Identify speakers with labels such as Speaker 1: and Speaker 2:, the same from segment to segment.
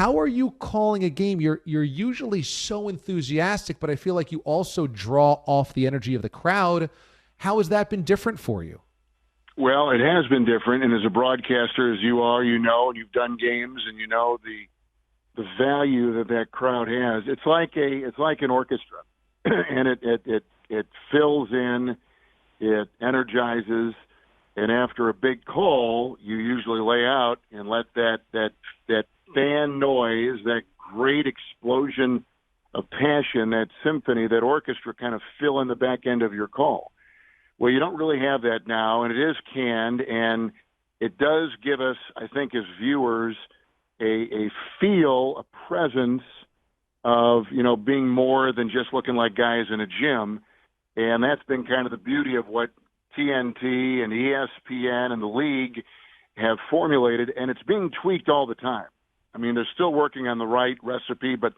Speaker 1: How are you calling a game? You're usually so enthusiastic, but I feel like you also draw off the energy of the crowd. How has that been different for you?
Speaker 2: Well, it has been different, and as a broadcaster, as you are, you know, and you've done games, and you know the value that crowd has. It's like an orchestra, and it fills in, it energizes, and after a big call, you usually lay out and let that fan noise, that great explosion of passion, that symphony, that orchestra kind of fill in the back end of your call. Well, you don't really have that now, and it is canned, and it does give us, I think, as viewers, a feel, a presence of, you know, being more than just looking like guys in a gym. And that's been kind of the beauty of what TNT and ESPN and the league have formulated, and it's being tweaked all the time. I mean, they're still working on the right recipe, but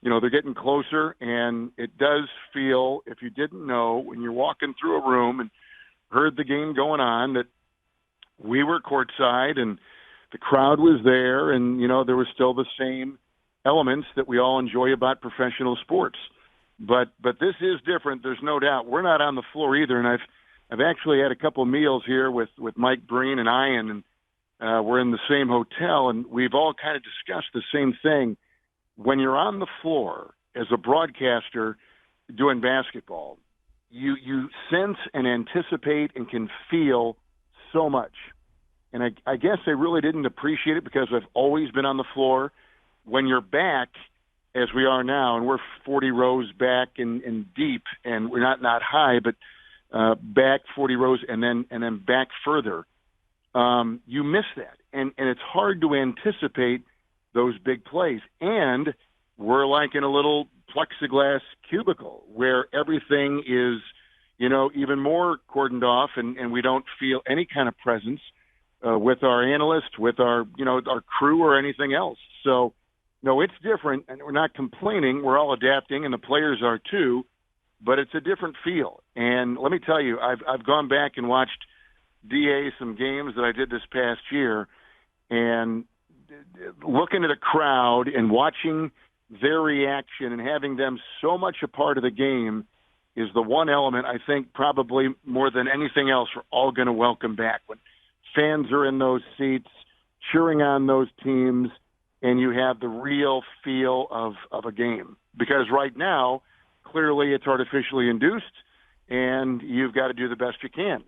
Speaker 2: you know, they're getting closer, and it does feel, if you didn't know, when you're walking through a room and heard the game going on, that we were courtside and the crowd was there, and, you know, there was still the same elements that we all enjoy about professional sports. But this is different, there's no doubt. We're not on the floor either, and I've actually had a couple of meals here with Mike Breen and Ian, and we're in the same hotel, and we've all kind of discussed the same thing. When you're on the floor as a broadcaster doing basketball, you sense and anticipate and can feel so much. And I guess I really didn't appreciate it because I've always been on the floor. When you're back, as we are now, and we're 40 rows back and deep, and we're not high, but back 40 rows and then back further, you miss that. And it's hard to anticipate those big plays. And we're like in a little plexiglass cubicle where everything is, you know, even more cordoned off, and we don't feel any kind of presence with our analysts, with our, you know, our crew or anything else. So, no, it's different, and we're not complaining. We're all adapting, and the players are too, but it's a different feel. And let me tell you, I've gone back and watched I.D.A. some games that I did this past year, and looking at a crowd and watching their reaction and having them so much a part of the game is the one element I think probably more than anything else we're all going to welcome back. When fans are in those seats cheering on those teams and you have the real feel of a game. Because right now, clearly it's artificially induced, and you've got to do the best you can.